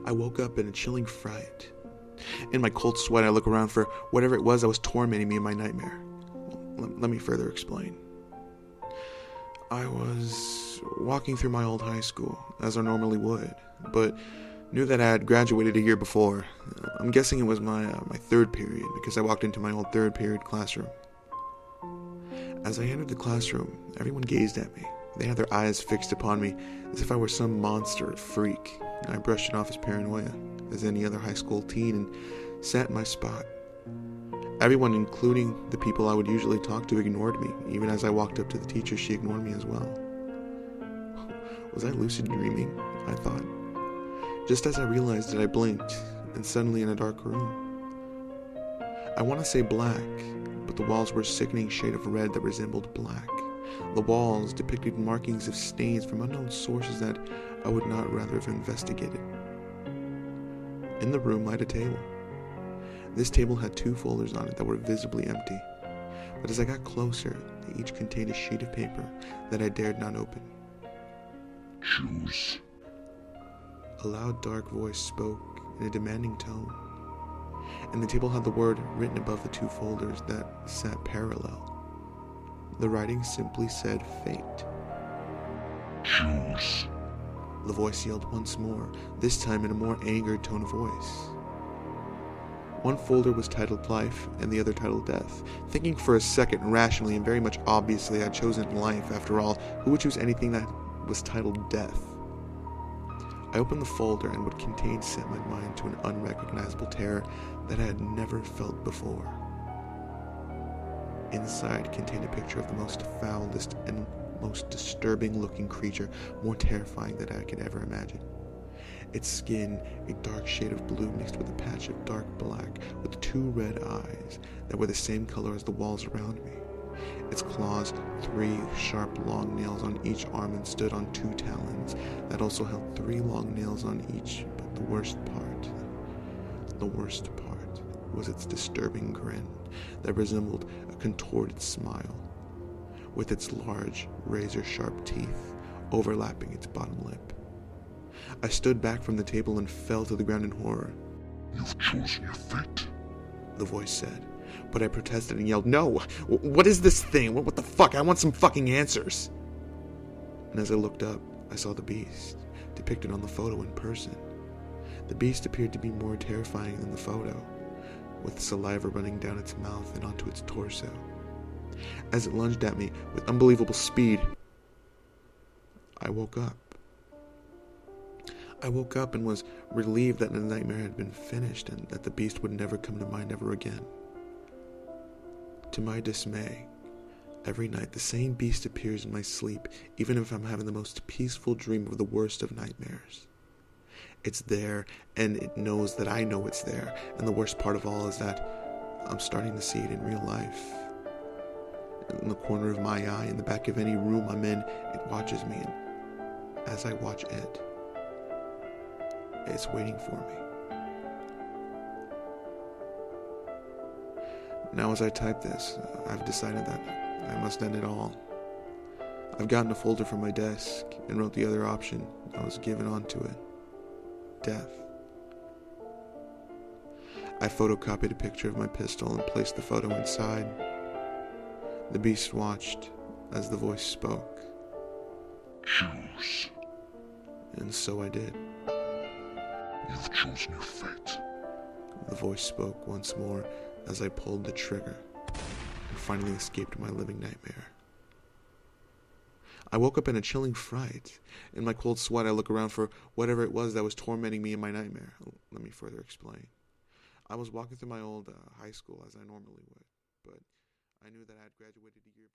I woke up in a chilling fright. In my cold sweat, I look around for whatever it was that was tormenting me in my nightmare. Let me further explain. I was walking through my old high school, as I normally would, but knew that I had graduated a year before. I'm guessing it was my third period, because I walked into my old third period classroom. As I entered the classroom, everyone gazed at me. They had their eyes fixed upon me, as if I were some monster or freak. I brushed it off as paranoia, as any other high school teen, and sat in my spot. Everyone, including the people I would usually talk to, ignored me. Even as I walked up to the teacher, she ignored me as well. Was I lucid dreaming? I thought. Just as I realized it, I blinked, and suddenly in a dark room. I want to say black, but the walls were a sickening shade of red that resembled black. The walls depicted markings of stains from unknown sources that I would not rather have investigated. In the room lied a table. This table had 2 folders on it that were visibly empty, but as I got closer, they each contained a sheet of paper that I dared not open. Choose. A loud, dark voice spoke in a demanding tone, and the table had the word written above the 2 folders that sat parallel. The writing simply said fate. Choose. The voice yelled once more, this time in a more angered tone of voice. One folder was titled Life, and the other titled Death. Thinking for a second, rationally and very much obviously, I'd chosen Life. After all, who would choose anything that was titled Death? I opened the folder, and what contained sent my mind to an unrecognizable terror that I had never felt before. Inside contained a picture of the most foulest and most disturbing-looking creature, more terrifying than I could ever imagine. Its skin, a dark shade of blue mixed with a patch of dark black, with 2 red eyes that were the same color as the walls around me. Its claws, 3 sharp long nails on each arm, and stood on 2 talons that also held 3 long nails on each. But the worst part was its disturbing grin that resembled a contorted smile, with its large, razor-sharp teeth overlapping its bottom lip. I stood back from the table and fell to the ground in horror. You've chosen your fate, the voice said, but I protested and yelled, no! What is this thing? What the fuck? I want some fucking answers! And as I looked up, I saw the beast, depicted on the photo in person. The beast appeared to be more terrifying than the photo, with saliva running down its mouth and onto its torso. As it lunged at me with unbelievable speed, I woke up. I woke up and was relieved that the nightmare had been finished and that the beast would never come to mind ever again. To my dismay, every night the same beast appears in my sleep, even if I'm having the most peaceful dream of the worst of nightmares. It's there, and it knows that I know it's there, and the worst part of all is that I'm starting to see it in real life. In the corner of my eye, in the back of any room I'm in, it watches me, and as I watch it, it's waiting for me. Now as I type this, I've decided that I must end it all. I've gotten a folder from my desk and wrote the other option I was given onto it. Death. I photocopied a picture of my pistol and placed the photo inside. The beast watched as the voice spoke. Choose. And so I did. You've chosen your fate. The voice spoke once more as I pulled the trigger and finally escaped my living nightmare. I woke up in a chilling fright. In my cold sweat, I look around for whatever it was that was tormenting me in my nightmare. Let me further explain. I was walking through my old high school as I normally would, but I knew that I had graduated a year